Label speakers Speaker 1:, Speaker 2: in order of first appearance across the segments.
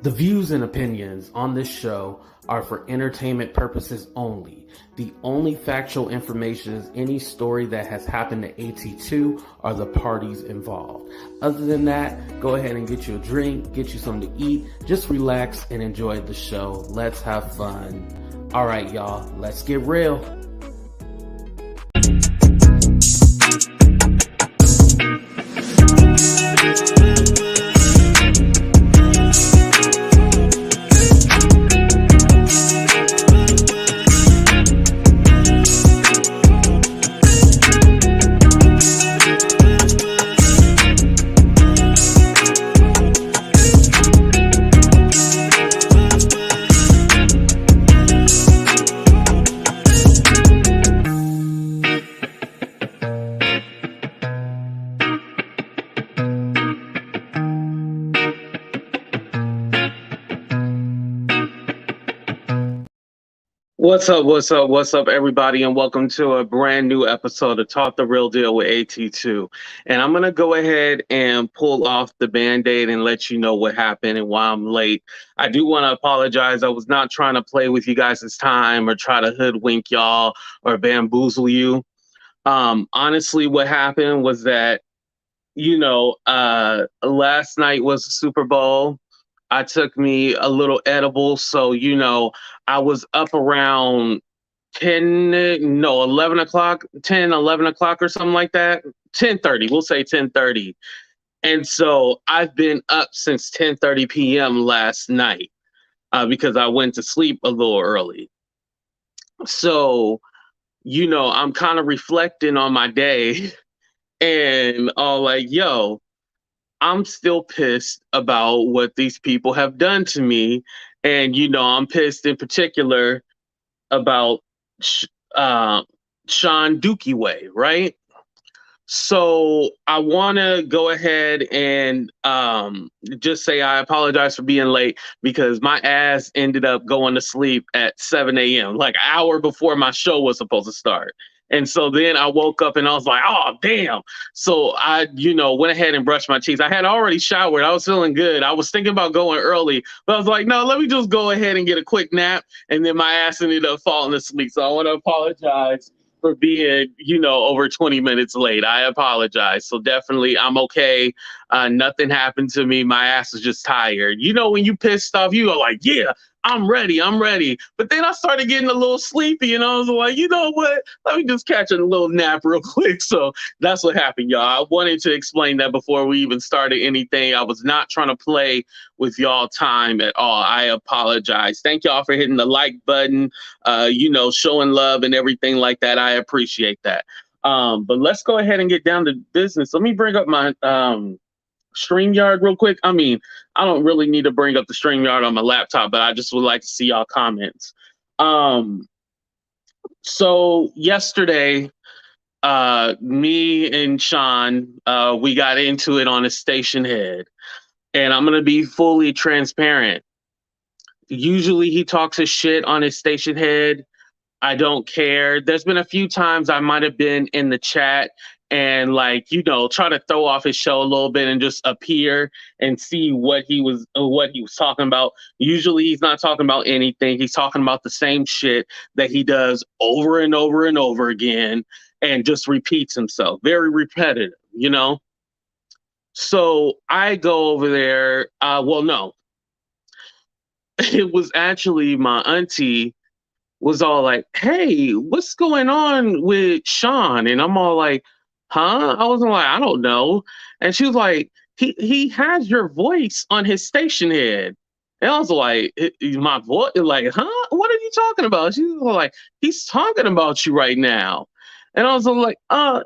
Speaker 1: The views and opinions on this show are for entertainment purposes only. The only factual information is any story that has happened to AT2 or the parties involved. Other than that, go ahead and get you a drink, get you something to eat, just relax and enjoy the show. Let's have fun. All right, y'all, let's get real. What's up, everybody, and welcome to a brand new episode of Talk the Real Deal with AT2. And I'm going to go ahead and pull off the Band-Aid and let you know what happened and why I'm late. I do want to apologize. I was not trying to play with you guys' time or try to hoodwink y'all or bamboozle you. Honestly, what happened was that, last night was the Super Bowl. I took me a little edible, so I was up around 11 o'clock, 11 o'clock or something like that. 10:30, we'll say 10:30. And so I've been up since 10:30 p.m. last night because I went to sleep a little early. So, I'm kind of reflecting on my day and all like, yo, I'm still pissed about what these people have done to me. And, I'm pissed in particular about SeanDavieWay, right? So I want to go ahead and just say I apologize for being late because my ass ended up going to sleep at 7 a.m., like an hour before my show was supposed to start. And so then I woke up and I was like, oh, damn. So I, went ahead and brushed my teeth. I had already showered. I was feeling good. I was thinking about going early, but I was like, no, let me just go ahead and get a quick nap. And then my ass ended up falling asleep. So I want to apologize for being, over 20 minutes late. I apologize. So definitely I'm okay. Nothing happened to me. My ass is just tired. When you pissed off, you go like, yeah, I'm ready. But then I started getting a little sleepy and I was like, you know what? Let me just catch a little nap real quick. So that's what happened, y'all. I wanted to explain that before we even started anything. I was not trying to play with y'all time at all. I apologize. Thank y'all for hitting the like button, showing love and everything like that. I appreciate that. But let's go ahead and get down to business. Let me bring up my StreamYard real quick. I mean, I don't really need to bring up the StreamYard on my laptop, but I just would like to see y'all comments. So yesterday, me and Sean, we got into it on a Stationhead, and I'm gonna be fully transparent. Usually he talks his shit on his Stationhead. I don't care. There's been a few times I might have been in the chat and try to throw off his show a little bit and just appear and see what he was talking about. Usually he's not talking about anything. He's talking about the same shit that he does over and over and over again and just repeats himself. Very repetitive, So I go over there. No, it was actually my auntie was all like, hey, what's going on with Sean? And I'm all like, huh? I was like, I don't know. And she was like, he has your voice on his Stationhead. And I was like, my voice? Like, huh? What are you talking about? She was like, he's talking about you right now. And I was like, I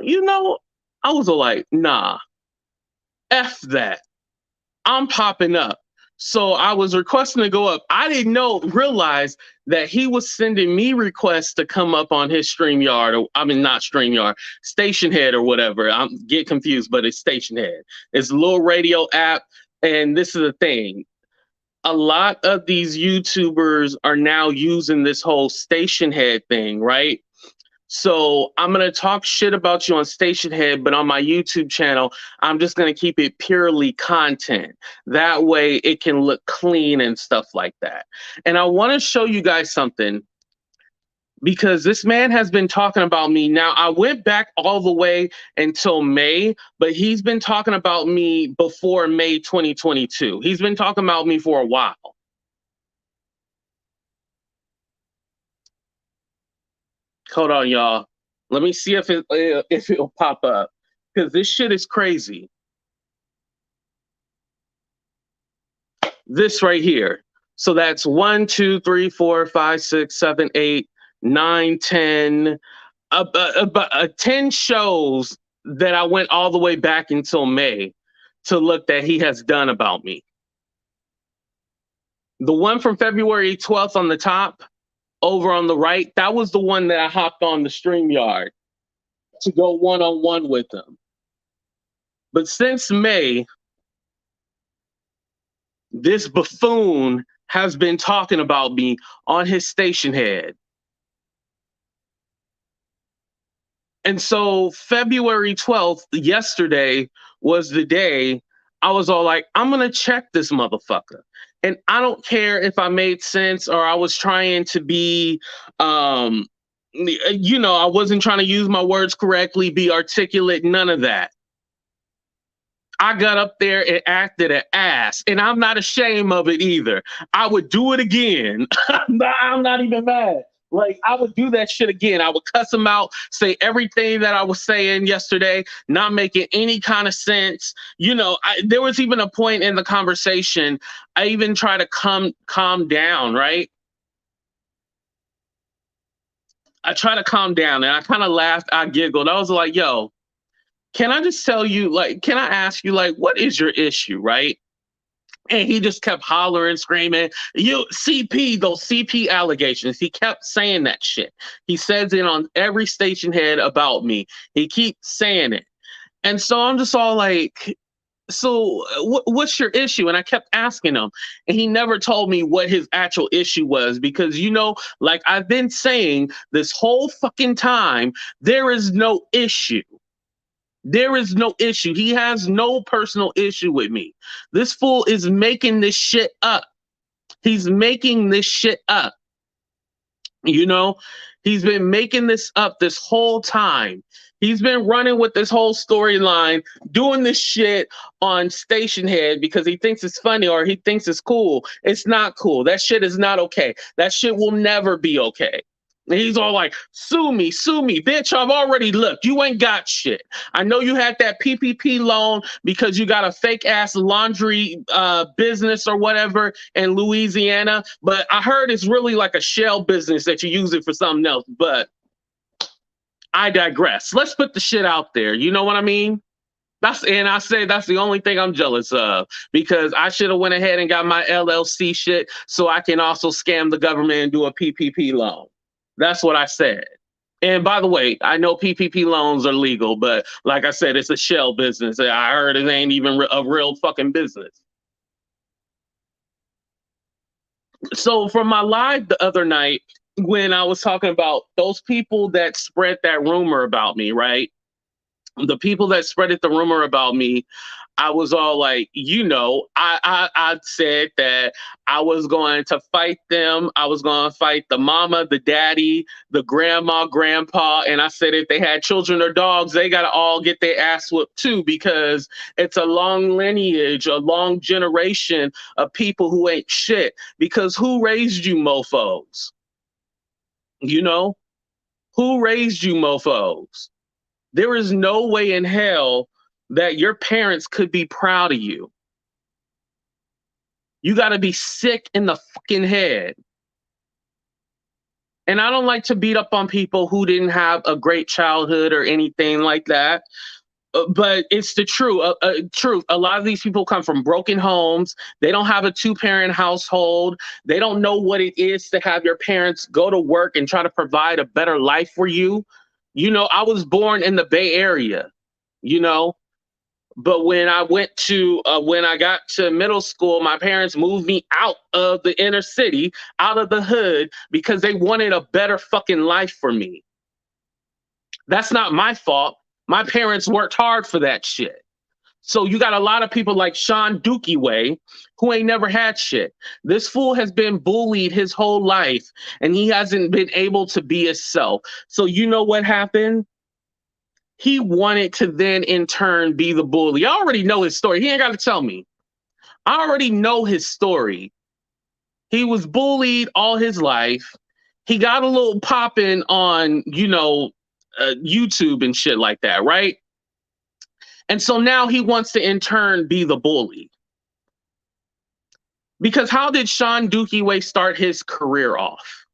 Speaker 1: was like, nah, F that. I'm popping up. So I was requesting to go up. I didn't realize that he was sending me requests to come up on his StreamYard. Not StreamYard, Stationhead or whatever. I'm get confused, but it's Stationhead. It's a little radio app. And this is the thing. A lot of these YouTubers are now using this whole Stationhead thing, right? So I'm gonna talk shit about you on Stationhead, but on my YouTube channel, I'm just gonna keep it purely content. That way it can look clean and stuff like that. And I want to show you guys something because this man has been talking about me. Now, I went back all the way until May, but he's been talking about me before May 2022. He's been talking about me for a while. Hold on, y'all. Let me see if it'll pop up because this shit is crazy. This right here. So that's 1, 2, 3, 4, 5, 6, 7, 8, 9, 10, about 10 shows that I went all the way back until May to look that he has done about me. The one from February 12th on the top, over on the right, that was the one that I hopped on the StreamYard to go one-on-one with him. But since May, this buffoon has been talking about me on his Stationhead. And so February 12th, yesterday, was the day I was all like, I'm going to check this motherfucker. And I don't care if I made sense or I was trying to be, I wasn't trying to use my words correctly, be articulate, none of that. I got up there and acted an ass, and I'm not ashamed of it either. I would do it again. I'm not even mad. Like, I would do that shit again. I would cuss him out, say everything that I was saying yesterday, not making any kind of sense. There was even a point in the conversation, I even tried to calm down, right? I tried to calm down and I kind of laughed, I giggled. I was like, yo, can I just tell you, like, can I ask you, like, what is your issue, right? And he just kept hollering, screaming, you CP, those CP allegations. He kept saying that shit. He says it on every Stationhead about me. He keeps saying it. And so I'm just all like, so what's your issue? And I kept asking him, and he never told me what his actual issue was because, like I've been saying this whole fucking time, there is no issue. There is no issue. He has no personal issue with me. This fool is making this shit up. He's making this shit up. He's been making this up this whole time. He's been running with this whole storyline, doing this shit on Stationhead because he thinks it's funny or he thinks it's cool. It's not cool. That shit is not okay. That shit will never be okay. And he's all like, sue me, bitch. I've already looked. You ain't got shit. I know you had that PPP loan because you got a fake ass laundry business or whatever in Louisiana. But I heard it's really like a shell business that you use it for something else. But I digress. Let's put the shit out there. You know what I mean? And I say that's the only thing I'm jealous of because I should have went ahead and got my LLC shit so I can also scam the government and do a PPP loan. That's what I said. And by the way, I know PPP loans are legal, but like I said, it's a shell business. I heard it ain't even a real fucking business. So from my live the other night, when I was talking about those people that spread that rumor about me, right? The people that spreaded the rumor about me, I was all like, I said that I was going to fight them. I was going to fight the mama, the daddy, the grandma, grandpa. And I said if they had children or dogs, they got to all get their ass whooped too, because it's a long lineage, a long generation of people who ain't shit. Because who raised you mofos? Who raised you mofos? There is no way in hell that your parents could be proud of you. You got to be sick in the fucking head. And I don't like to beat up on people who didn't have a great childhood or anything like that. But it's the truth. A lot of these people come from broken homes. They don't have a two-parent household. They don't know what it is to have your parents go to work and try to provide a better life for you. I was born in the Bay Area, but when I got to middle school, my parents moved me out of the inner city, out of the hood, because they wanted a better fucking life for me. That's not my fault. My parents worked hard for that shit. So you got a lot of people like SeanDavieWay who ain't never had shit. This fool has been bullied his whole life and he hasn't been able to be himself. So you know what happened? He wanted to then in turn be the bully. I already know his story. He ain't got to tell me. I already know his story. He was bullied all his life. He got a little popping on, YouTube and shit like that, right? And so now he wants to in turn be the bully. Because how did SeanDavieWay start his career off?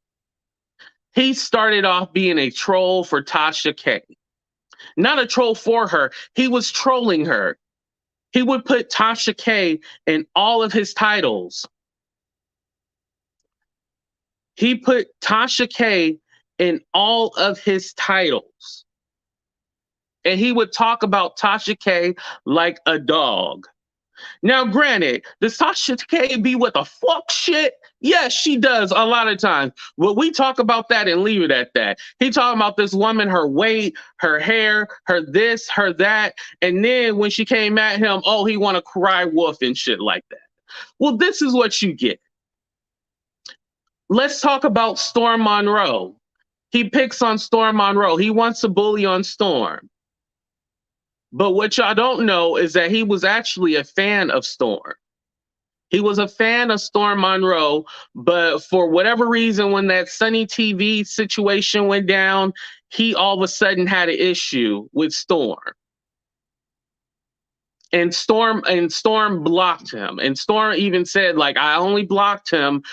Speaker 1: He started off being a troll for Tashak. Not a troll for her. He was trolling her. He would put Tashak in all of his titles. He put Tashak in all of his titles. And he would talk about Tashak like a dog. Now, granted, does Tashak be with the fuck shit? Yes, she does a lot of times. But we talk about that and leave it at that. He talking about this woman, her weight, her hair, her this, her that. And then when she came at him, oh, he want to cry wolf and shit like that. Well, this is what you get. Let's talk about Storm Monroe. He picks on Storm Monroe. He wants to bully on Storm. But what y'all don't know is that he was actually a fan of Storm. He was a fan of Storm Monroe, but for whatever reason, when that Sunny TV situation went down, he all of a sudden had an issue with Storm. And Storm blocked him. And Storm even said, like, I only blocked him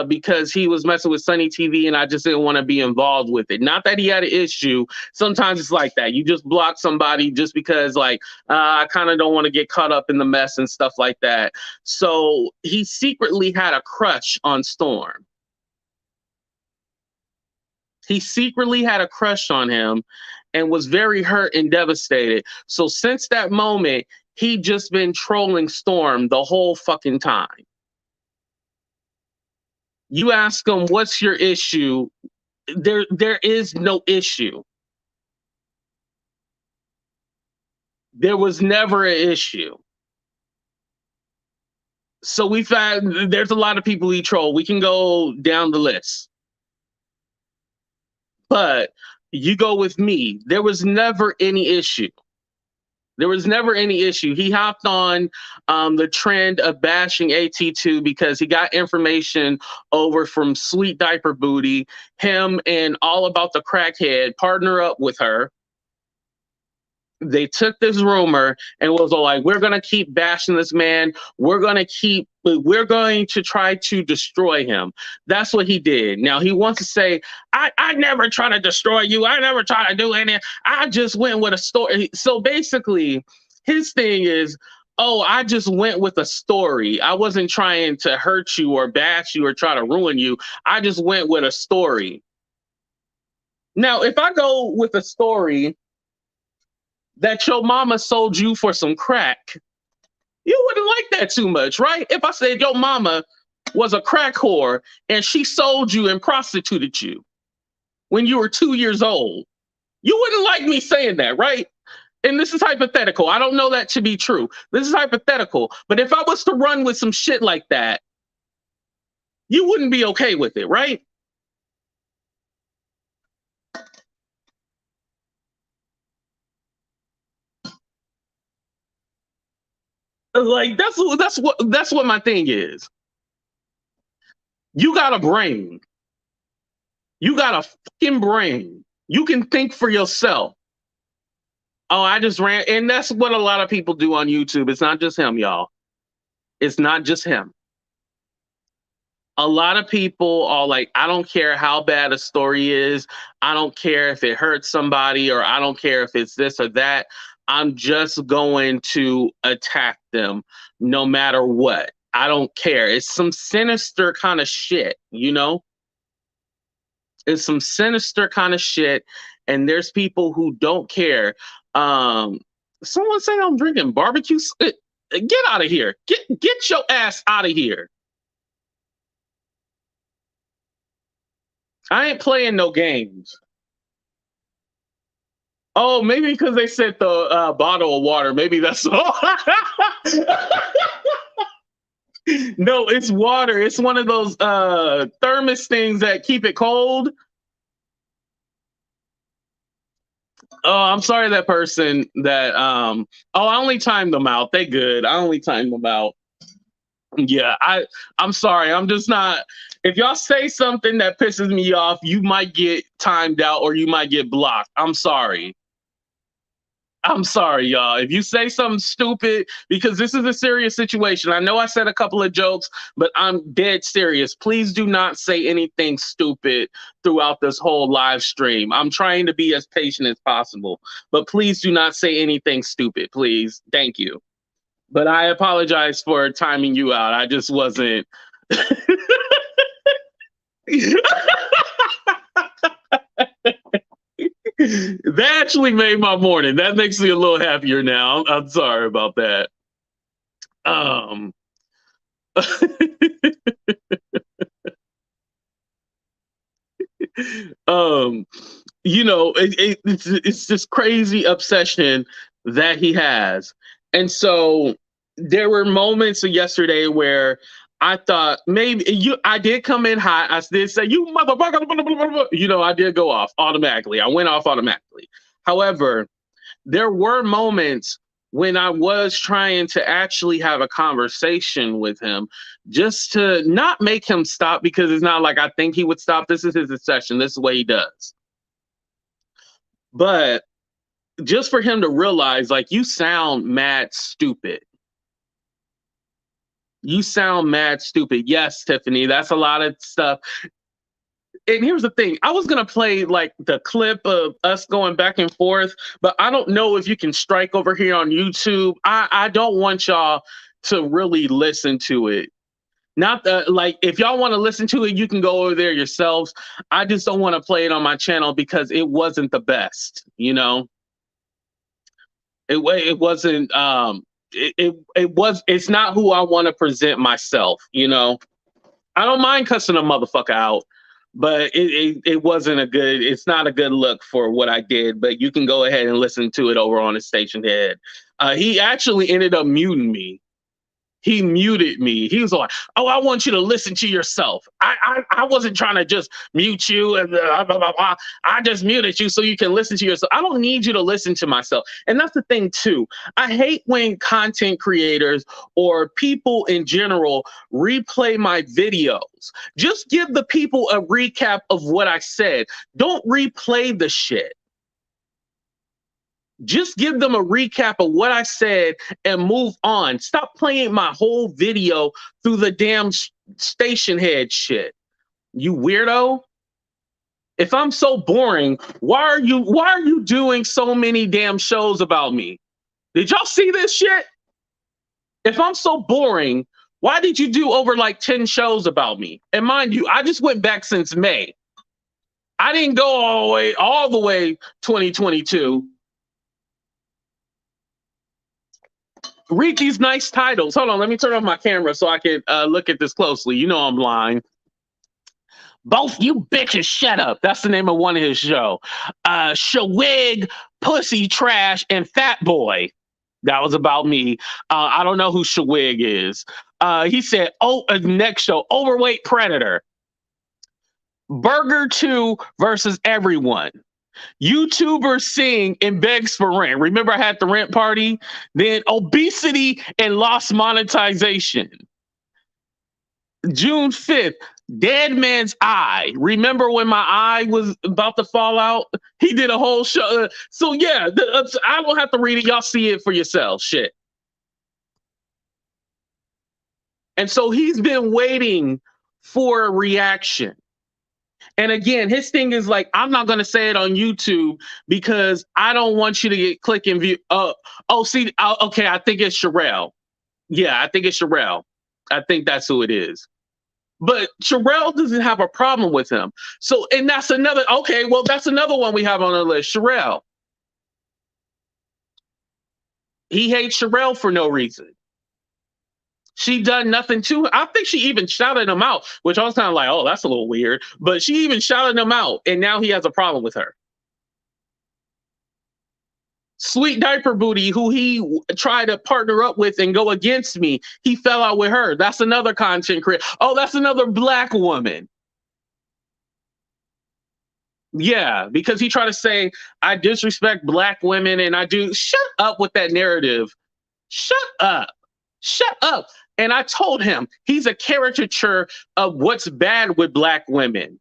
Speaker 1: because he was messing with Sunny TV and I just didn't want to be involved with it. Not that he had an issue. Sometimes it's like that. You just block somebody just because, like, I kind of don't want to get caught up in the mess and stuff like that. So he secretly had a crush on Storm. He secretly had a crush on him and was very hurt and devastated. So since that moment, he just been trolling Storm the whole fucking time. You ask him, what's your issue? There is no issue. There was never an issue. So we found there's a lot of people he troll. We can go down the list. But you go with me. There was never any issue. There was never any issue. He hopped on the trend of bashing AT2 because he got information over from Sweet Diaper Booty. Him and All About the Crackhead partner up with her. They took this rumor and was all like, we're going to keep bashing this man. We're going to try to destroy him. That's what he did. Now he wants to say, I never try to destroy you. I never try to do anything. I just went with a story. So basically his thing is, oh, I just went with a story. I wasn't trying to hurt you or bash you or try to ruin you. I just went with a story. Now, if I go with a story that your mama sold you for some crack, you wouldn't like that too much, right? If I said your mama was a crack whore and she sold you and prostituted you when you were 2 years old, you wouldn't like me saying that, right? And this is hypothetical. I don't know that to be true. This is hypothetical. But if I was to run with some shit like that, you wouldn't be okay with it, right? Like that's what my thing is. You got a brain. You got a fucking brain. You can think for yourself. Oh, I just ran. And that's what a lot of people do on YouTube. It's not just him, y'all. It's not just him. A lot of people are like, I don't care how bad a story is. I don't care if it hurts somebody, or I don't care if it's this or that. I'm just going to attack them no matter what. I don't care. It's some sinister kind of shit, you know? It's some sinister kind of shit. And there's people who don't care. Someone saying I'm drinking barbecue. Get out of here. Get your ass out of here. I ain't playing no games. Oh, maybe because they said the bottle of water. Maybe that's all. No, it's water. It's one of those thermos things that keep it cold. Oh, I'm sorry that person that oh, I only timed them out. They good. I only timed them out. Yeah, I'm sorry. I'm just not, if y'all say something that pisses me off, you might get timed out or you might get blocked. I'm sorry. I'm sorry, y'all. If you say something stupid, because this is a serious situation. I know I said a couple of jokes, but I'm dead serious. Please do not say anything stupid throughout this whole live stream. I'm trying to be as patient as possible, but please do not say anything stupid, please. Thank you. But I apologize for timing you out. I just wasn't. That actually made my morning. That makes me a little happier now. I'm sorry about that. Um, um, it's this crazy obsession that he has, and so there were moments yesterday where I thought maybe I did come in hot. I did say you motherfucker, I did go off automatically. I went off automatically. However, there were moments when I was trying to actually have a conversation with him just to not make him stop, because it's not like I think he would stop. This is his obsession. This is what he does. But just for him to realize, like, you sound mad stupid. You sound mad stupid. Yes, Tiffany, that's a lot of stuff. And here's the thing, I was gonna play like the clip of us going back and forth, but I don't know if you can strike over here on YouTube. I don't want y'all to really listen to it. Not that, like, if y'all want to listen to it, you can go over there yourselves. I just don't want to play it on my channel because it wasn't the best, it wasn't it's not who I want to present myself. I don't mind cussing a motherfucker out, but it wasn't it's not a good look for what I did. But you can go ahead and listen to it over on the Stationhead. He actually ended up muting me. He muted me. He was like, "Oh, I want you to listen to yourself. I wasn't trying to just mute you and blah, blah, blah, blah. I just muted you so you can listen to yourself. I don't need you to listen to myself." And that's the thing too. I hate when content creators or people in general replay my videos. Just give the people a recap of what I said. Don't replay the shit. Just give them a recap of what I said and move on. Stop playing my whole video through the damn Stationhead shit. You weirdo. If I'm so boring, why are you doing so many damn shows about me? Did y'all see this shit? If I'm so boring, why did you do over like 10 shows about me? And mind you, I just went back since May. I didn't go all the way 2022. Read these nice titles. Hold on, let me turn off my camera so I can look at this closely. You know I'm lying. Both you bitches shut up. That's the name of one of his show. Shawig, Pussy Trash, and Fat Boy. That was about me. I don't know who Shawig is. He said, next show, Overweight Predator. Burger 2 versus everyone. YouTubers sing and begs for rent. Remember I had the rent party? Then obesity and lost monetization. June 5th, Dead Man's Eye. Remember when my eye was about to fall out? He did a whole show. So yeah, I don't have to read it. Y'all see it for yourselves. Shit. And so he's been waiting for a reaction. And again, his thing is like, I'm not going to say it on YouTube because I don't want you to get click and view. Okay, I think it's Sherelle. Yeah, I think it's Sherelle. I think that's who it is. But Sherelle doesn't have a problem with him. So, and that's another, okay, well, that's another one we have on the list, Sherelle. He hates Sherelle for no reason. She done nothing to her. I think she even shouted him out, which I was kind of like, oh, that's a little weird. But she even shouted him out, and now he has a problem with her. Sweet Diaper Booty, who he tried to partner up with and go against me, he fell out with her. That's another content creator. Oh, that's another black woman. Yeah, because he tried to say I disrespect black women and I do. Shut up with that narrative. Shut up. Shut up. And I told him he's a caricature of what's bad with black women.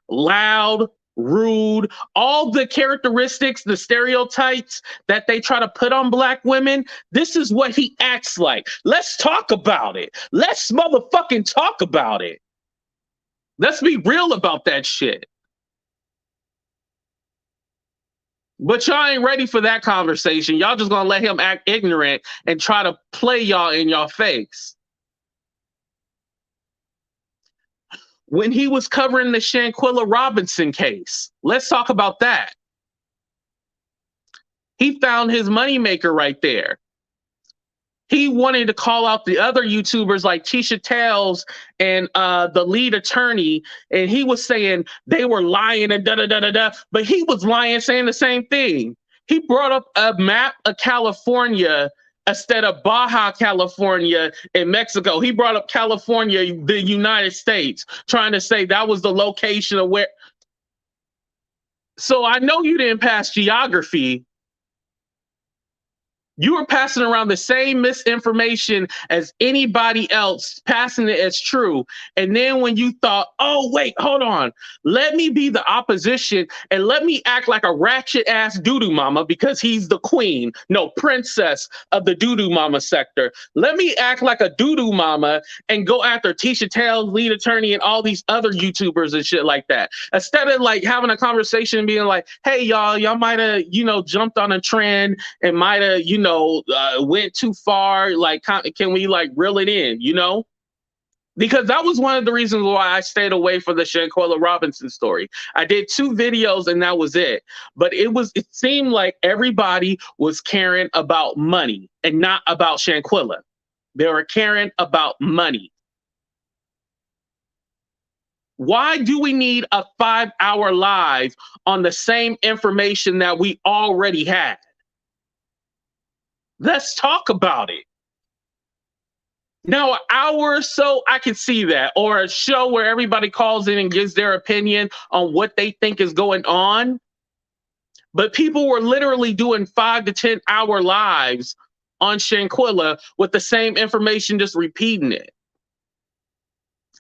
Speaker 1: Loud, rude, all the characteristics, the stereotypes that they try to put on black women. This is what he acts like. Let's talk about it. Let's motherfucking talk about it. Let's be real about that shit. But y'all ain't ready for that conversation. Y'all just gonna let him act ignorant and try to play y'all in your face. When he was covering the Shanquilla Robinson case, let's talk about that. He found his moneymaker right there. He wanted to call out the other YouTubers like Tisha Tales and the lead attorney, and he was saying they were lying and da da da da da. But he was lying, saying the same thing. He brought up a map of California instead of Baja California in Mexico. He brought up California, the United States, trying to say that was the location of where. So I know you didn't pass geography. You were passing around the same misinformation as anybody else, passing it as true. And then when you thought, oh, wait, hold on, let me be the opposition and let me act like a ratchet ass doo-doo mama because he's the queen, no, princess of the doo-doo mama sector. Let me act like a doo-doo mama and go after Tisha Tales, lead attorney, and all these other YouTubers and shit like that. Instead of like having a conversation and being like, hey, y'all might have, jumped on a trend and might have, went too far. Like, can we like reel it in, Because that was one of the reasons why I stayed away from the Shanquilla Robinson story. I did 2 videos and that was it. But it seemed like everybody was caring about money and not about Shanquilla. They were caring about money. Why do we need a 5-hour live on the same information that we already had? Let's talk about it. Now, an hour or so, I can see that. Or a show where everybody calls in and gives their opinion on what they think is going on. But people were literally doing 5 to 10 hour lives on Shanquilla with the same information, just repeating it.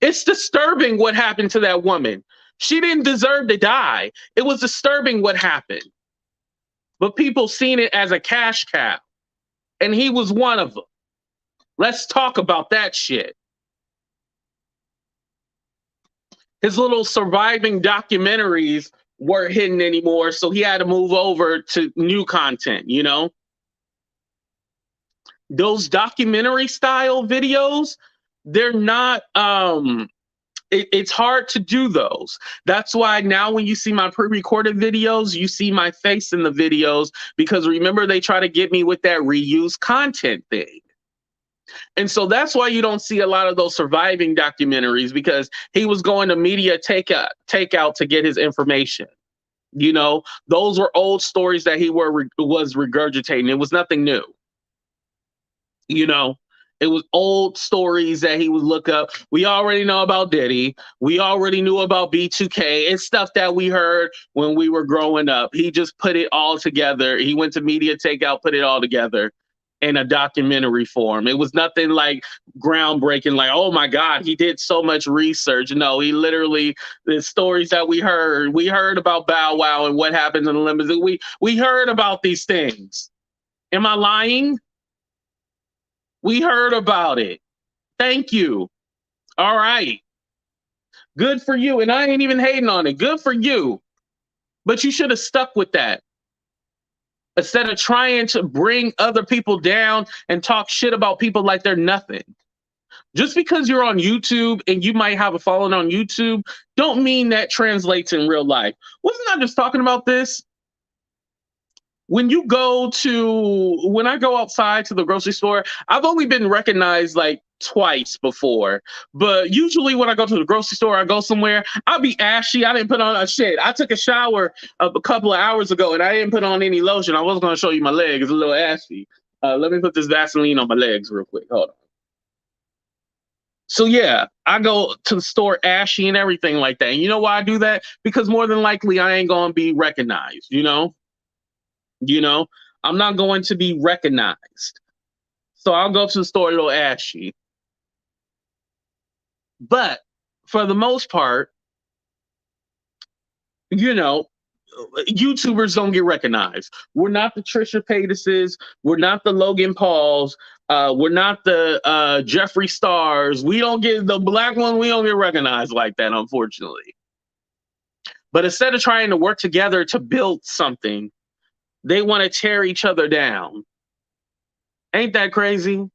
Speaker 1: It's disturbing what happened to that woman. She didn't deserve to die. It was disturbing what happened. But people seen it as a cash cow. And he was one of them. Let's talk about that shit. His little surviving documentaries weren't hidden anymore, so he had to move over to new content, Those documentary style videos, they're not it's hard to do those. That's why now when you see my pre-recorded videos, you see my face in the videos, because remember, they try to get me with that reuse content thing. And so that's why you don't see a lot of those surviving documentaries, because he was going to media takeout to get his information. Those were old stories that he was regurgitating. It was nothing new. It was old stories that he would look up. We already know about Diddy. We already knew about B2K. It's stuff that we heard when we were growing up. He just put it all together. He went to media takeout, put it all together in a documentary form. It was nothing like groundbreaking, like, oh my God, he did so much research. No, he literally, the stories that we heard about Bow Wow and what happened in the limousine. We heard about these things. Am I lying? We heard about it. Thank you. All right. Good for you. And I ain't even hating on it. Good for you. But you should have stuck with that. Instead of trying to bring other people down and talk shit about people like they're nothing. Just because you're on YouTube and you might have a following on YouTube, don't mean that translates in real life. Wasn't I just talking about this? when you go to when I go outside to the grocery store, I've only been recognized like twice before. But usually when I go to the grocery store, I go somewhere, I'll be ashy. I didn't put on a shit. I took a shower a couple of hours ago and I didn't put on any lotion. I was gonna show you my leg. It's a little ashy. Let me put this Vaseline on my legs real quick. Hold on. So yeah, I go to the store ashy and everything like that. And you know why I do that? Because more than likely I ain't gonna be recognized, you know, I'm not going to be recognized. So I'll go to the store a little ashy. But for the most part, you know, YouTubers don't get recognized. We're not the Trisha Paytases. We're not the Logan Pauls. We're not the Jeffree Stars. We don't get the black one. We don't get recognized like that, unfortunately. But instead of trying to work together to build something, they want to tear each other down. Ain't that crazy?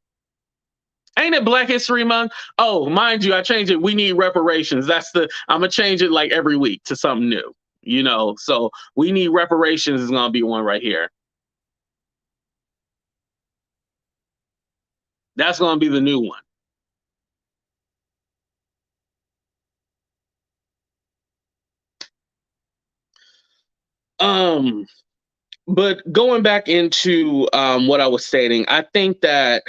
Speaker 1: Ain't it Black History Month? Oh, mind you, I changed it. We need reparations. I'm gonna change it like every week to something new. So we need reparations is gonna be one right here. That's gonna be the new one. Um, but going back into what I was stating, I think that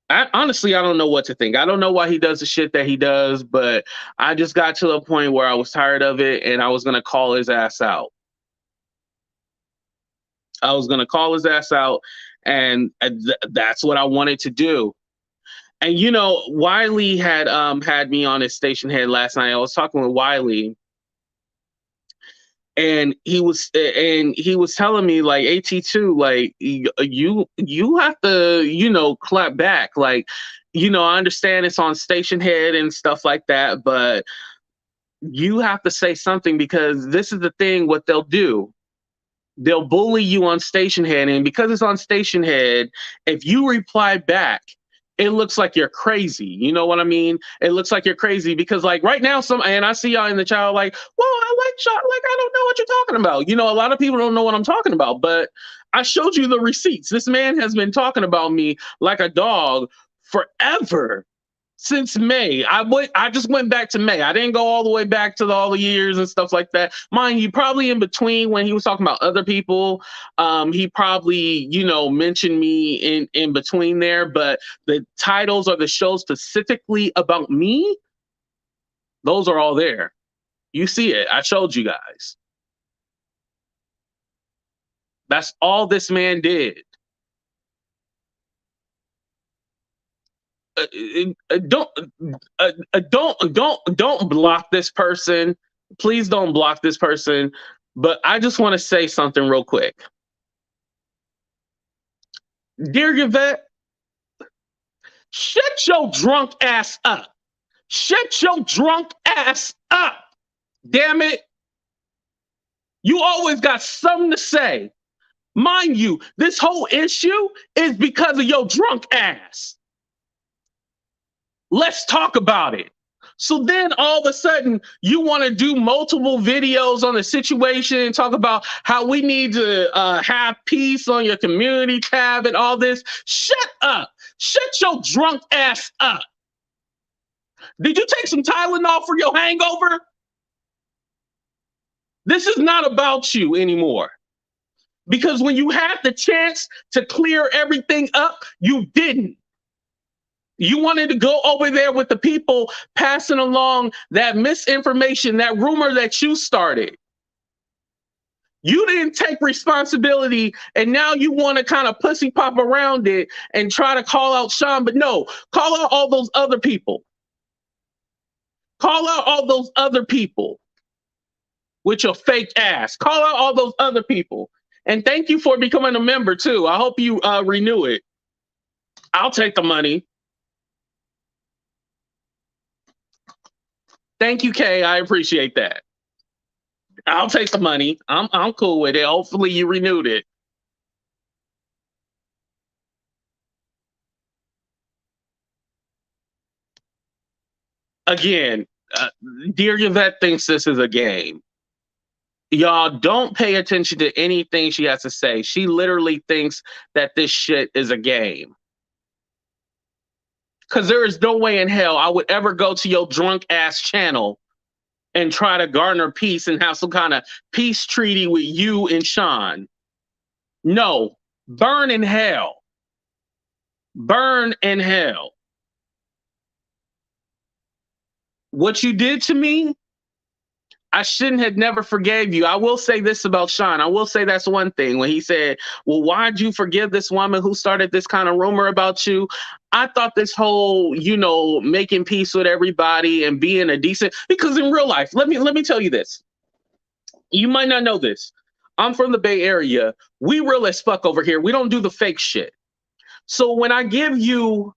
Speaker 1: I don't know what to think. I don't know why he does the shit that he does, but I just got to a point where I was tired of it and I was gonna call his ass out. I was gonna call his ass out, and that's what I wanted to do. And Wiley had me on his Stationhead last night. I was talking with Wiley, and he was telling me like AT2, like you have to clap back, like I understand it's on Stationhead and stuff like that, but you have to say something, because this is the thing, what they'll do, they'll bully you on Stationhead, and because it's on Stationhead, if you reply back, it looks like you're crazy. You know what I mean? It looks like you're crazy because, like, right now, and I see y'all in the chat like, well, I like shot, like, I don't know what you're talking about. A lot of people don't know what I'm talking about, but I showed you the receipts. This man has been talking about me like a dog forever. Since May. I just went back to May. I didn't go all the way back to all the years and stuff like that. Mind you, probably in between when he was talking about other people, he probably, mentioned me in between there. But the titles or the shows specifically about me, those are all there. You see it. I showed you guys. That's all this man did. Don't don't block this person. Please don't block this person. But I just want to say something real quick. Dear Yvette, shut your drunk ass up. Shut your drunk ass up. Damn it. You always got something to say. Mind you, this whole issue is because of your drunk ass. Let's talk about it. So then all of a sudden you want to do multiple videos on the situation and talk about how we need to have peace on your community tab and all this. Shut up. Shut your drunk ass up. Did you take some Tylenol for your hangover? This is not about you anymore. Because when you had the chance to clear everything up, you didn't. You wanted to go over there with the people passing along that misinformation, that rumor that you started. You didn't take responsibility, and now you want to kind of pussy pop around it and try to call out Sean. But no, call out all those other people. Call out all those other people with your fake ass. Call out all those other people. And thank you for becoming a member too. I hope you renew it. I'll take the money. Thank you, Kay. I appreciate that. I'll take the money. I'm cool with it. Hopefully you renewed it. Again, Dear Yvette thinks this is a game. Y'all don't pay attention to anything she has to say. She literally thinks that this shit is a game. Because there is no way in hell I would ever go to your drunk ass channel and try to garner peace and have some kind of peace treaty with you and Sean. No, burn in hell. Burn in hell. What you did to me, I shouldn't have never forgave you. I will say this about Sean. I will say that's one thing. When he said, well, why'd you forgive this woman who started this kind of rumor about you? I thought this whole, making peace with everybody and being a decent, because in real life, let me tell you this. You might not know this. I'm from the Bay Area. We real as fuck over here. We don't do the fake shit. So when I give you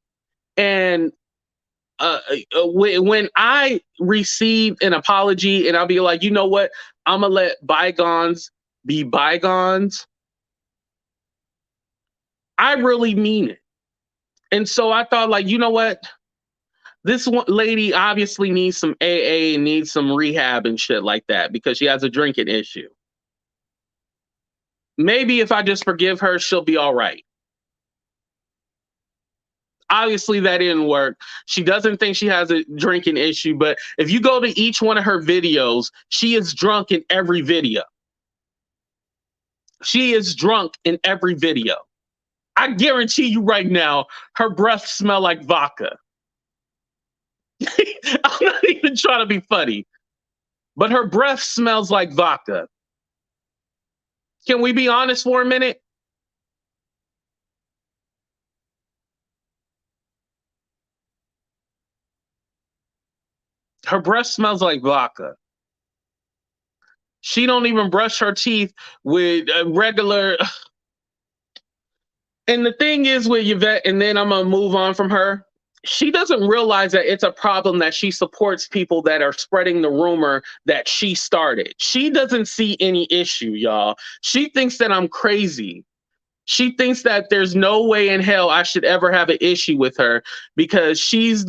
Speaker 1: an when I receive an apology and I'll be like, you know what? I'm gonna let bygones be bygones. I really mean it. And so I thought, like, you know what? This one lady obviously needs some AA and needs some rehab and shit like that because she has a drinking issue. Maybe if I just forgive her, she'll be all right. Obviously, that didn't work. She doesn't think she has a drinking issue, but if you go to each one of her videos, she is drunk in every video. She is drunk in every video. I guarantee you right now, her breath smell like vodka. I'm not even trying to be funny, but her breath smells like vodka. Can we be honest for a minute? Her breath smells like vodka. She don't even brush her teeth with a regular. And the thing is with Yvette, and then I'm going to move on from her. She doesn't realize that it's a problem that she supports people that are spreading the rumor that she started. She doesn't see any issue, y'all. She thinks that I'm crazy. She thinks that there's no way in hell I should ever have an issue with her because she's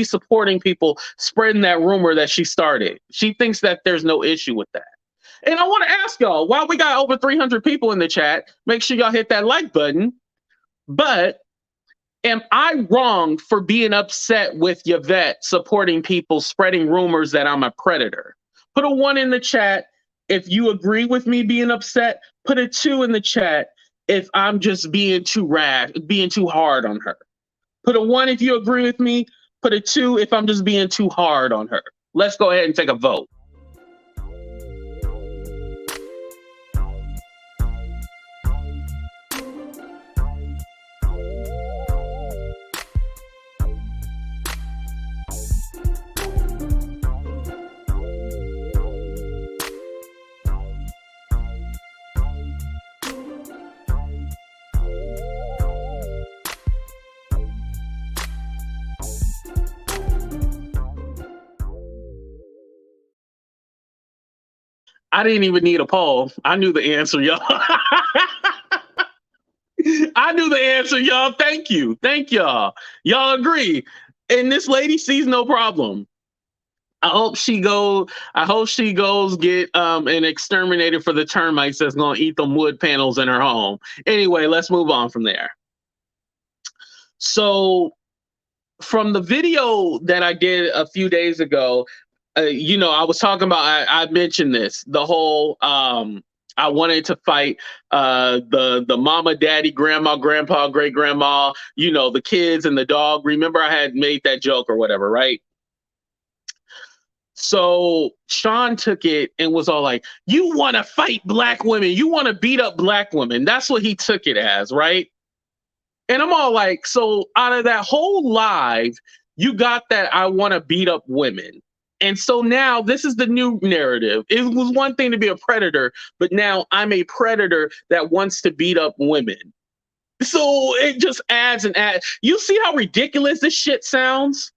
Speaker 1: supporting people spreading that rumor that she started. She thinks that there's no issue with that. And I want to ask y'all, while we got over 300 people in the chat, make sure y'all hit that like button. But am I wrong for being upset with Yvette supporting people spreading rumors that I'm a predator? Put a 1 in the chat if you agree with me being upset. Put a 2 in the chat if I'm just being too rash, being too hard on her. Put a 1 if you agree with me. Put a 2 if I'm just being too hard on her. Let's go ahead and take a vote. I didn't even need a poll. I knew the answer, y'all. I knew the answer, y'all. Thank you. Thank y'all. Y'all agree. And this lady sees no problem. I hope she goes get an exterminator for the termites that's gonna eat them wood panels in her home. Anyway, let's move on from there. So from the video that I did a few days ago, I was talking about, I mentioned this, the whole, I wanted to fight the mama, daddy, grandma, grandpa, great grandma, the kids and the dog. Remember I had made that joke or whatever, right? So Sean took it and was all like, you want to fight black women. You want to beat up black women. That's what he took it as, right? And I'm all like, so out of that whole live, you got that I want to beat up women. And so now this is the new narrative. It was one thing to be a predator, but now I'm a predator that wants to beat up women. So it just adds and adds. You see how ridiculous this shit sounds?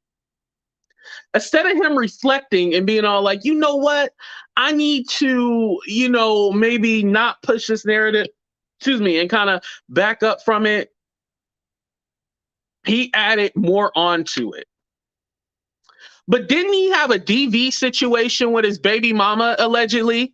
Speaker 1: Instead of him reflecting and being all like, you know what? I need to, maybe not push this narrative, and kind of back up from it. He added more onto it. But didn't he have a DV situation with his baby mama, allegedly?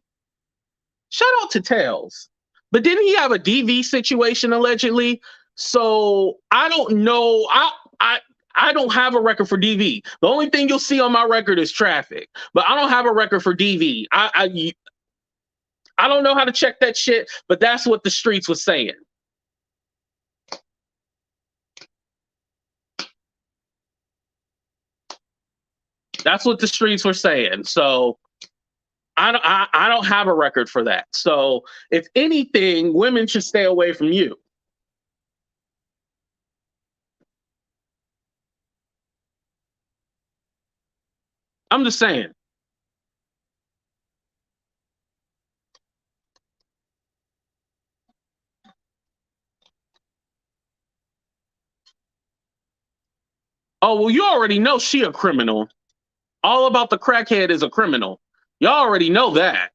Speaker 1: Shout out to Tails. But didn't he have a DV situation allegedly? So I don't know. I don't have a record for DV. The only thing you'll see on my record is traffic. But I don't have a record for DV. I don't know how to check that shit, but that's what the streets was saying. That's what the streets were saying. So I don't have a record for that. So if anything, women should stay away from you. I'm just saying. Oh, well, you already know she a criminal. All About the Crackhead is a criminal. Y'all already know that.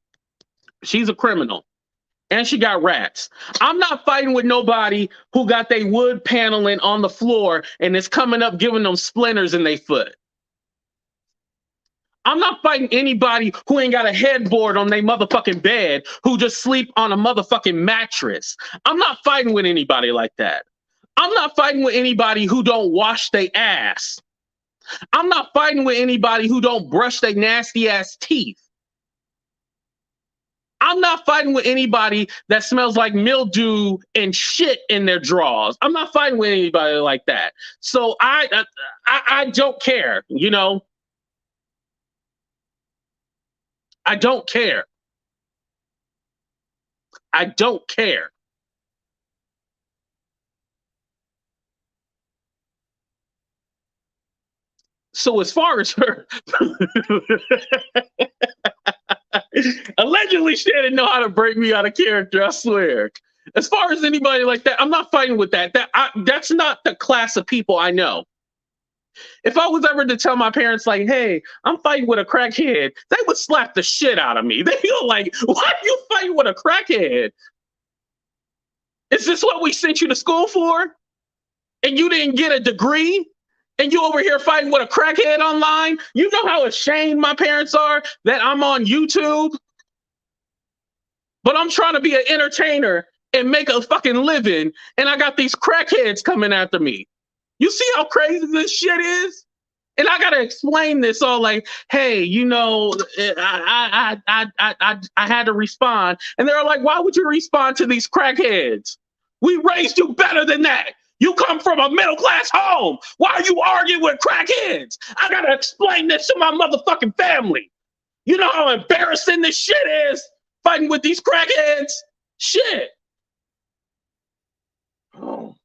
Speaker 1: She's a criminal. And she got rats. I'm not fighting with nobody who got their wood paneling on the floor and is coming up giving them splinters in their foot. I'm not fighting anybody who ain't got a headboard on their motherfucking bed, who just sleep on a motherfucking mattress. I'm not fighting with anybody like that. I'm not fighting with anybody who don't wash their ass. I'm not fighting with anybody who don't brush their nasty ass teeth. I'm not fighting with anybody that smells like mildew and shit in their drawers. I'm not fighting with anybody like that. So I don't care, you know. I don't care. I don't care. So as far as her, allegedly she didn't know how to break me out of character, I swear. As far as anybody like that, I'm not fighting with that. That's not the class of people I know. If I was ever to tell my parents, like, hey, I'm fighting with a crackhead, they would slap the shit out of me. They feel like, why are you fighting with a crackhead? Is this what we sent you to school for? And you didn't get a degree? And you over here fighting with a crackhead online? You know how ashamed my parents are that I'm on YouTube? But I'm trying to be an entertainer and make a fucking living, and I got these crackheads coming after me. You see how crazy this shit is? And I gotta explain this all like, hey, you know, I had to respond. And they're like, why would you respond to these crackheads? We raised you better than that. You come from a middle class home. Why are you arguing with crackheads? I gotta explain this to my motherfucking family. You know how embarrassing this shit is, fighting with these crackheads? Shit. Oh.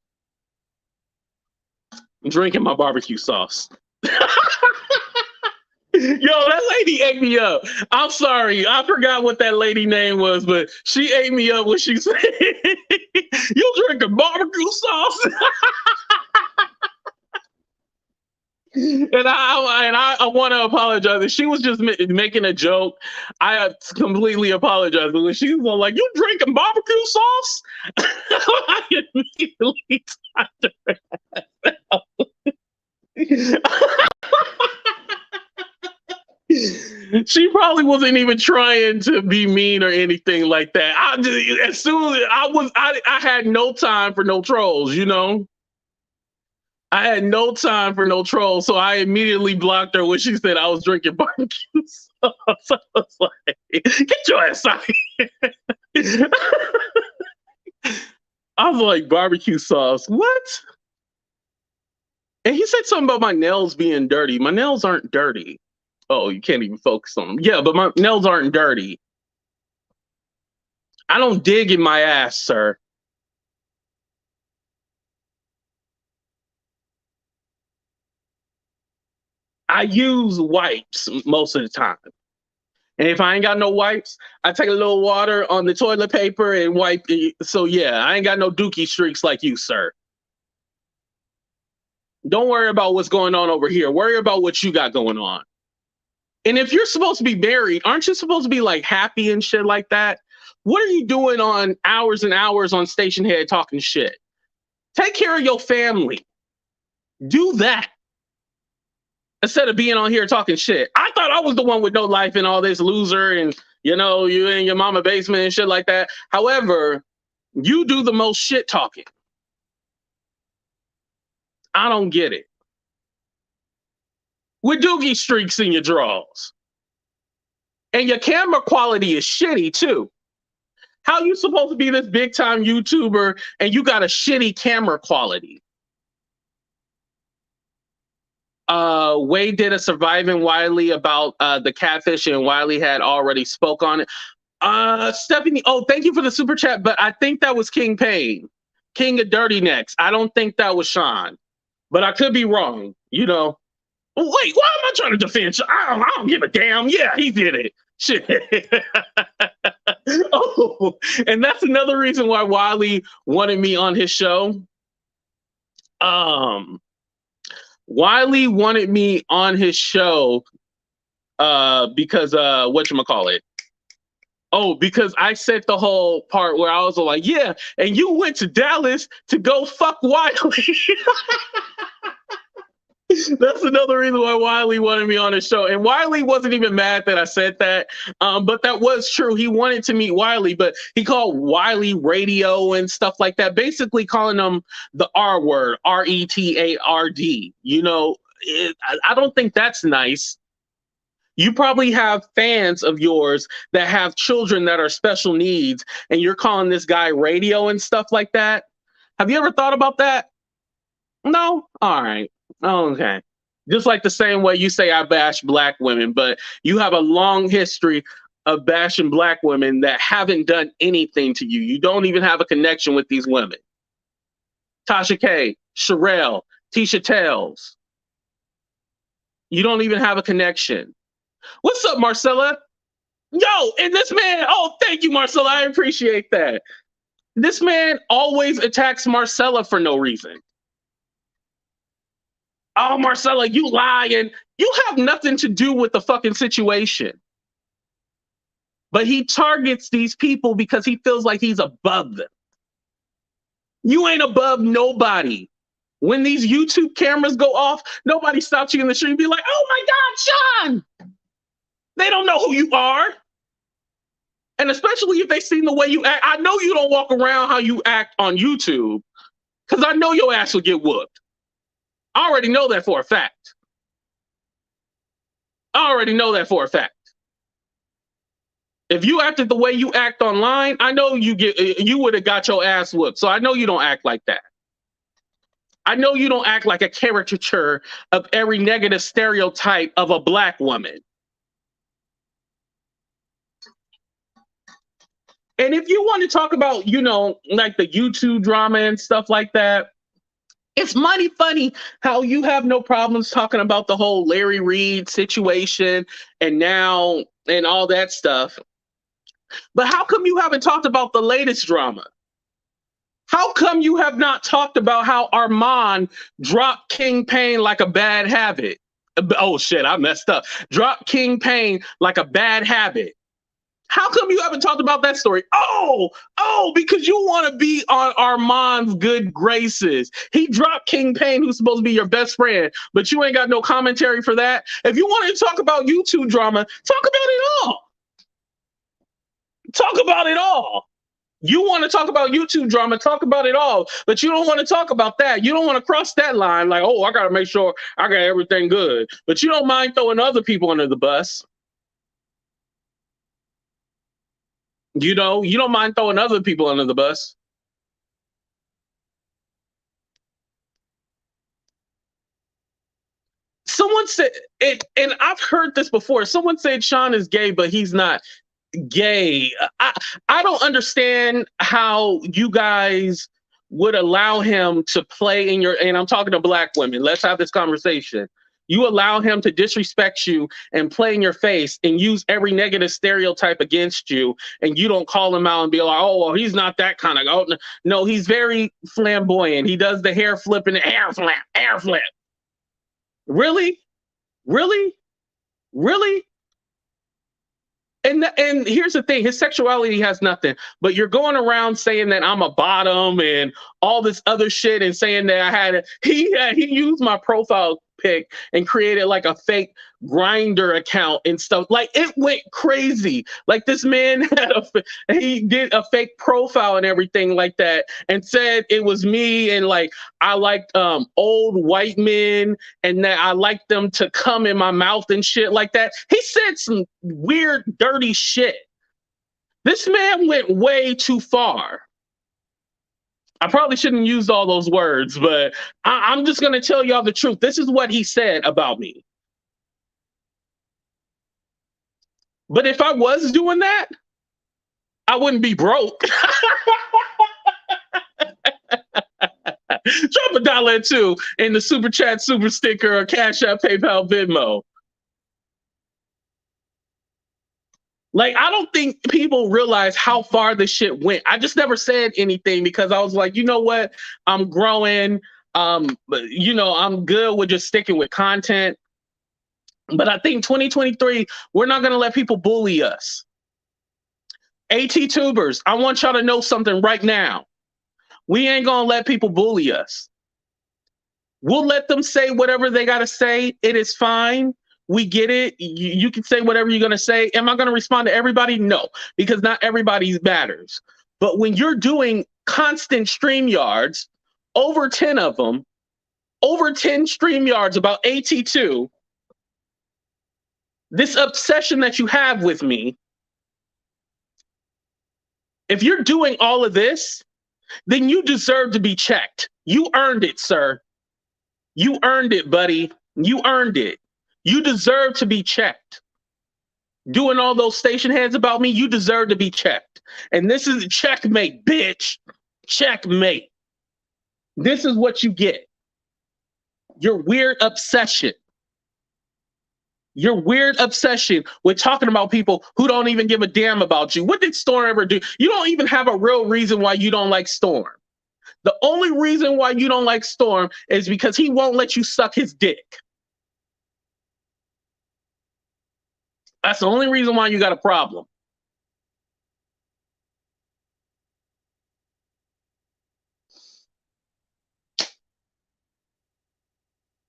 Speaker 1: I'm drinking my barbecue sauce. Yo, that lady ate me up. I'm sorry. I forgot what that lady name was, but she ate me up when she said, you drinking barbecue sauce? And I want to apologize. She was just making a joke. I completely apologize. But when she was like, you drinking barbecue sauce? I immediately she probably wasn't even trying to be mean or anything like that. As soon as I had no time for no trolls, you know. I had no time for no trolls, so I immediately blocked her when she said I was drinking barbecue sauce. I was like, get your ass out of here. I was like, barbecue sauce, what? And he said something about my nails being dirty. My nails aren't dirty. Oh, you can't even focus on them. Yeah, but my nails aren't dirty. I don't dig in my ass, sir. I use wipes most of the time. And if I ain't got no wipes, I take a little water on the toilet paper and wipe it. So yeah, I ain't got no dookie streaks like you, sir. Don't worry about what's going on over here. Worry about what you got going on. And if you're supposed to be married, aren't you supposed to be like happy and shit like that? What are you doing on hours and hours on Stationhead talking shit? Take care of your family. Do that. Instead of being on here talking shit. I thought I was the one with no life and all this loser and You know, you in your mama basement and shit like that. However, you do the most shit talking. I don't get it. With doogie streaks in your drawers. And your camera quality is shitty too. How you supposed to be this big time YouTuber and you got a shitty camera quality? Wade did a Surviving Wiley about the catfish, and Wiley had already spoke on it. Stephanie, oh, thank you for the super chat, but I think that was King Payne, King of Dirty Necks. I don't think that was Sean, but I could be wrong. You know, wait, why am I trying to defend Sean? I don't give a damn. Yeah, he did it. Shit. Oh, and that's another reason why Wiley wanted me on his show. Wiley wanted me on his show because whatchamacallit? Oh, because I said the whole part where I was like, yeah, and you went to Dallas to go fuck Wiley. That's another reason why Wiley wanted me on his show. And Wiley wasn't even mad that I said that. But that was true. He wanted to meet Wiley, but he called Wiley radio and stuff like that, basically calling him the R word, RETARD. You know, I don't think that's nice. You probably have fans of yours that have children that are special needs, and you're calling this guy radio and stuff like that. Have you ever thought about that? No? All right. Okay. Just like the same way you say I bash black women, but you have a long history of bashing black women that haven't done anything to you. You don't even have a connection with these women. Tasha K, Sherelle, Tisha Tells. You don't even have a connection. What's up, Marcella? Yo, and this man, oh, thank you, Marcella. I appreciate that. This man always attacks Marcella for no reason. Oh, Marcella, you lying. You have nothing to do with the fucking situation. But he targets these people because he feels like he's above them. You ain't above nobody. When these YouTube cameras go off, nobody stops you in the street and be like, oh my God, Sean. They don't know who you are. And especially if they seen the way you act. I know you don't walk around how you act on YouTube, because I know your ass will get whooped. I already know that for a fact. I already know that for a fact. If you acted the way you act online, I know you would have got your ass whooped. So I know you don't act like that. I know you don't act like a caricature of every negative stereotype of a black woman. And if you want to talk about, you know, like the YouTube drama and stuff like that, it's mighty funny how you have no problems talking about the whole Larry Reid situation and now and all that stuff. But how come you haven't talked about the latest drama? How come you have not talked about how Armand dropped King Payne like a bad habit? Oh shit, I messed up. Dropped King Payne like a bad habit. How come you haven't talked about that story? Oh, because you want to be on Armand's good graces. He dropped King Payne, who's supposed to be your best friend, but you ain't got no commentary for that. If you wanted to talk about YouTube drama, talk about it all. Talk about it all. You want to talk about YouTube drama, talk about it all, but you don't want to talk about that. You don't want to cross that line like, oh, I got to make sure I got everything good. But you don't mind throwing other people under the bus. You know, you don't mind throwing other people under the bus. Someone said it, and I've heard this before. Someone said Sean is gay, but he's not gay. I don't understand how you guys would allow him to play in your, and I'm talking to black women. Let's have this conversation. You allow him to disrespect you and play in your face and use every negative stereotype against you, and you don't call him out and be like, oh, well, he's not that kind of guy. Oh, no, he's very flamboyant. He does the hair flip and the air flip. Really? Really? Really? And here's the thing, his sexuality has nothing, but you're going around saying that I'm a bottom and all this other shit and saying that I had he used my profile pic and created like a fake Grinder account and stuff. Like it went crazy. Like this man he did a fake profile and everything like that, and said it was me, and like I liked old white men, and that I liked them to come in my mouth and shit like that. He said some weird, dirty shit. This man went way too far. I probably shouldn't use all those words, but I'm just going to tell y'all the truth. This is what he said about me. But if I was doing that, I wouldn't be broke. Drop a dollar or two in the super chat, super sticker, or Cash App, PayPal, Venmo. Like, I don't think people realize how far this shit went. I just never said anything because I was like, you know what? I'm growing. You know, I'm good with just sticking with content. But I think 2023, we're not going to let people bully us. AT-tubers, I want y'all to know something right now. We ain't going to let people bully us. We'll let them say whatever they got to say. It is fine. We get it. You can say whatever you're going to say. Am I going to respond to everybody? No, because not everybody matters. But when you're doing constant StreamYards, over 10 of them, over 10 StreamYards about AT2, this obsession that you have with me, if you're doing all of this, then you deserve to be checked. You earned it, sir. You earned it, buddy. You earned it. You deserve to be checked. Doing all those station heads about me, you deserve to be checked. And this is checkmate, bitch. Checkmate. This is what you get. Your weird obsession. Your weird obsession with talking about people who don't even give a damn about you. What did Storm ever do? You don't even have a real reason why you don't like Storm. The only reason why you don't like Storm is because he won't let you suck his dick. That's the only reason why you got a problem.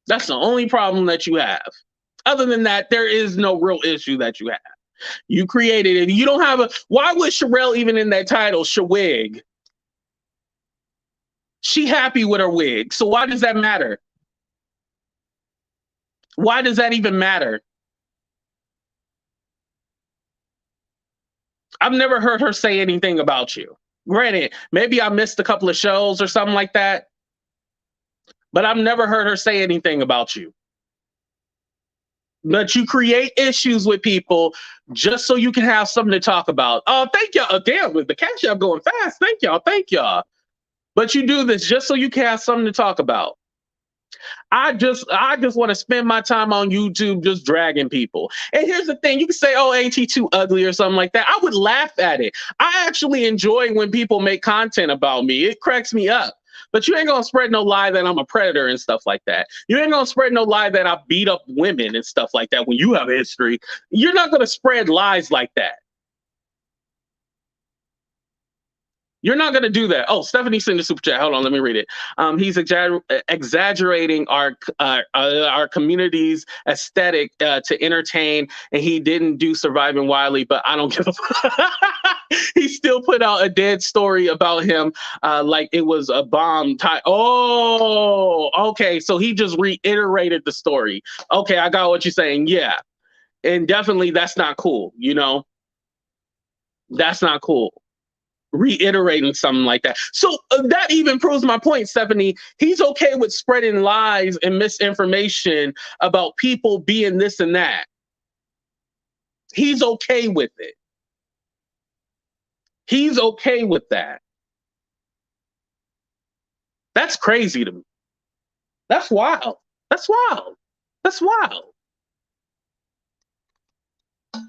Speaker 1: That's the only problem that you have. Other than that, there is no real issue that you have. You created it. You don't have a... Why was Sherelle even in that title, Shawig? She happy with her wig. So why does that matter? Why does that even matter? I've never heard her say anything about you. Granted, maybe I missed a couple of shows or something like that, but I've never heard her say anything about you. But you create issues with people just so you can have something to talk about. Oh, thank y'all. Damn, with the Cash App going fast. Thank y'all. Thank y'all. But you do this just so you can have something to talk about. I just want to spend my time on YouTube just dragging people. And here's the thing. You can say, oh, ain't he too ugly or something like that. I would laugh at it. I actually enjoy when people make content about me. It cracks me up. But you ain't going to spread no lie that I'm a predator and stuff like that. You ain't going to spread no lie that I beat up women and stuff like that when you have a history. You're not going to spread lies like that. You're not going to do that. Oh, Stephanie sent the super chat. Hold on, let me read it. He's exaggerating our community's aesthetic to entertain, and he didn't do Surviving Wildly, but I don't give a fuck. He still put out a dead story about him like it was a bomb. Oh, okay. So he just reiterated the story. Okay, I got what you're saying. Yeah. And definitely that's not cool, you know? That's not cool. Reiterating something like that. So that even proves my point, Stephanie. He's okay with spreading lies and misinformation about people being this and that. He's okay with it. He's okay with that. That's crazy to me. That's wild. That's wild. That's wild.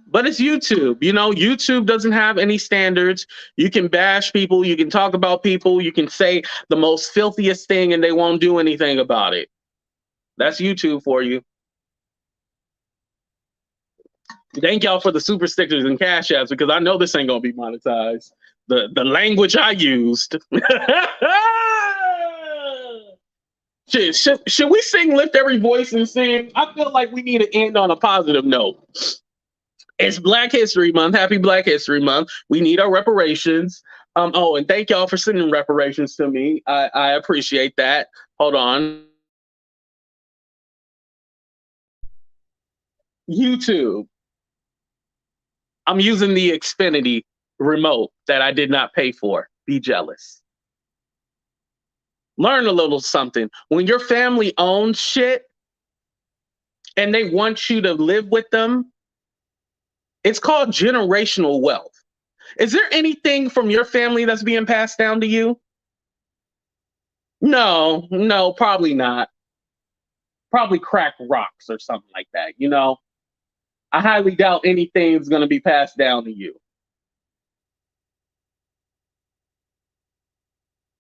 Speaker 1: But it's YouTube. You know, YouTube doesn't have any standards. You can bash people. You can talk about people. You can say the most filthiest thing and they won't do anything about it. That's YouTube for you. Thank y'all for the super stickers and Cash Apps because I know this ain't going to be monetized. The language I used. Should we sing Lift Every Voice and Sing? I feel like we need to end on a positive note. It's Black History Month. Happy Black History Month. We need our reparations. Oh, and thank y'all for sending reparations to me. I appreciate that. Hold on. YouTube. I'm using the Xfinity remote that I did not pay for. Be jealous. Learn a little something. When your family owns shit and they want you to live with them, it's called generational wealth. Is there anything from your family that's being passed down to you? No, probably not. Probably crack rocks or something like that, you know? I highly doubt anything's going to be passed down to you.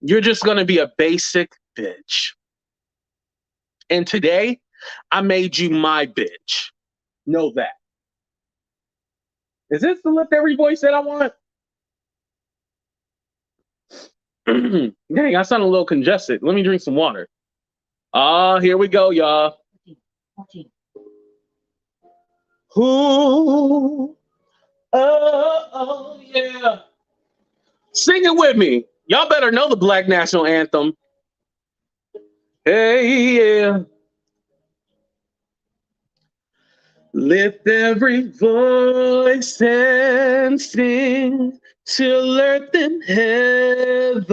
Speaker 1: You're just going to be a basic bitch. And today, I made you my bitch. Know that. Is this the Lift Every Voice that I want? Dang, I sound a little congested. Let me drink some water. Here we go, y'all. Ooh, oh, yeah. Sing it with me. Y'all better know the Black National Anthem. Hey, yeah. Lift every voice and sing till earth and heaven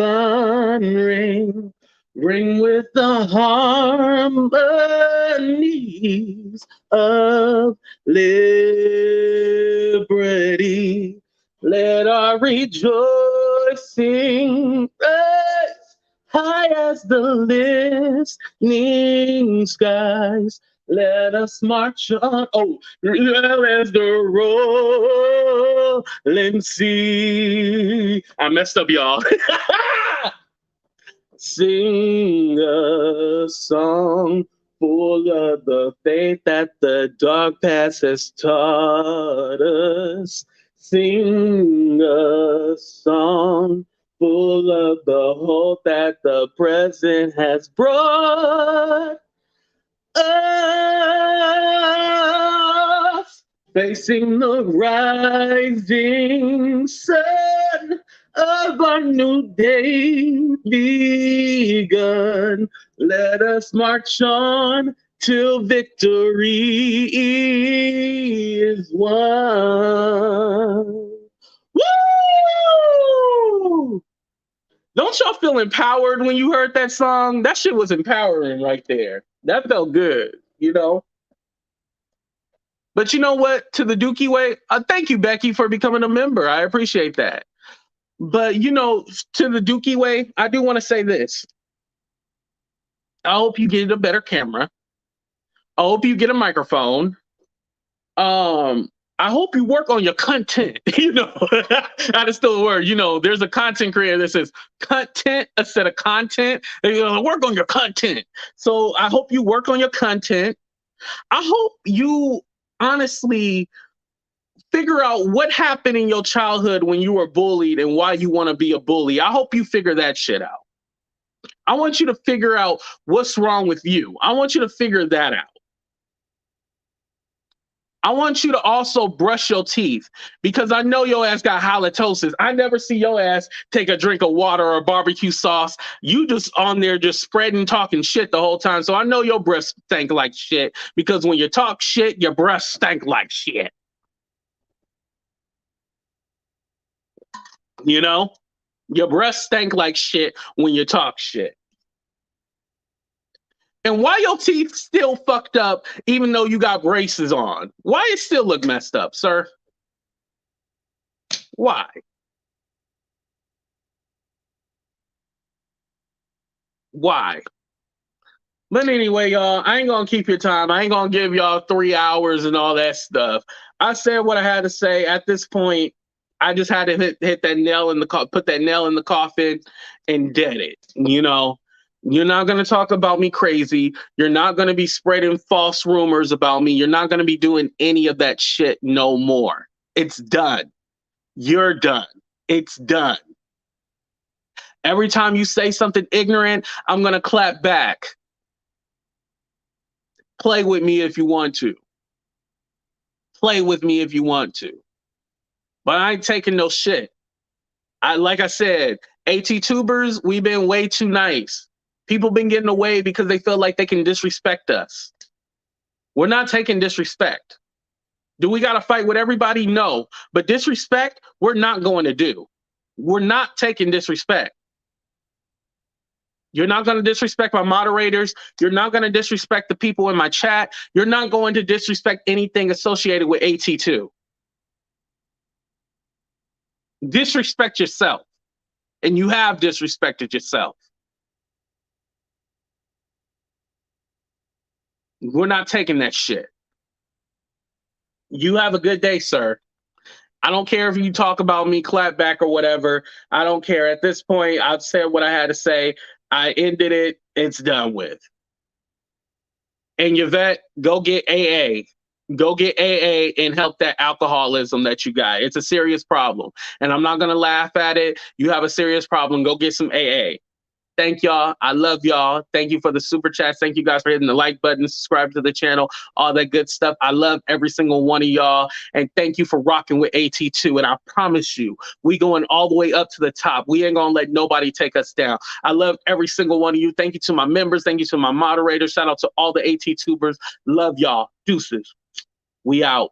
Speaker 1: ring. Ring with the harmonies of liberty. Let our rejoicing rise high as the listening skies. Let us march on. Oh, as the rolling sea. I messed up, y'all. Sing a song full of the faith that the dark past has taught us. Sing a song full of the hope that the present has brought us, facing the rising sun of our new day begun. Let us march on till victory is won. Woo! Don't y'all feel empowered when you heard that song? That shit was empowering right there. That felt good, you know? But you know what? To the Dookie Way, thank you, Becky, for becoming a member. I appreciate that. But, you know, to the Dookie Way, I do want to say this. I hope you get a better camera. I hope you get a microphone. I hope you work on your content. You know, that is still a word. You know, there's a content creator that says content instead of content. And, you know, work on your content. So I hope you work on your content. I hope you honestly figure out what happened in your childhood when you were bullied and why you want to be a bully. I hope you figure that shit out. I want you to figure out what's wrong with you. I want you to figure that out. I want you to also brush your teeth because I know your ass got halitosis. I never see your ass take a drink of water or barbecue sauce. You just on there just spreading, talking shit the whole time. So I know your breath stank like shit because when you talk shit, your breath stank like shit. You know, your breath stank like shit when you talk shit. And why your teeth still fucked up even though you got braces on? Why it still look messed up, sir? Why? Why? But anyway, y'all, I ain't gonna keep your time. I ain't gonna give y'all 3 hours and all that stuff. I said what I had to say. At this point, I just had to hit that nail in the put that nail in the coffin and dead it. You know, you're not gonna talk about me crazy. You're not gonna be spreading false rumors about me. You're not gonna be doing any of that shit no more. It's done. You're done. It's done. Every time you say something ignorant, I'm gonna clap back. Play with me if you want to. Play with me if you want to. But I ain't taking no shit. Like I said, AT-tubers, we've been way too nice. People been getting away because they feel like they can disrespect us. We're not taking disrespect. Do we got to fight with everybody? No. But disrespect, we're not going to do. We're not taking disrespect. You're not going to disrespect my moderators. You're not going to disrespect the people in my chat. You're not going to disrespect anything associated with AT2. Disrespect yourself. And you have disrespected yourself. We're not taking that shit. You have a good day, sir. I don't care if you talk about me, clap back or whatever. I don't care. At this point, I've said what I had to say. I ended it. It's done with. And Yvette, go get AA. Go get AA and help that alcoholism that you got. It's a serious problem. And I'm not going to laugh at it. You have a serious problem. Go get some AA. Thank y'all. I love y'all. Thank you for the super chats. Thank you guys for hitting the like button, subscribe to the channel, all that good stuff. I love every single one of y'all. And thank you for rocking with AT2. And I promise you, we going all the way up to the top. We ain't going to let nobody take us down. I love every single one of you. Thank you to my members. Thank you to my moderators. Shout out to all the AT-tubers. Love y'all. Deuces. We out.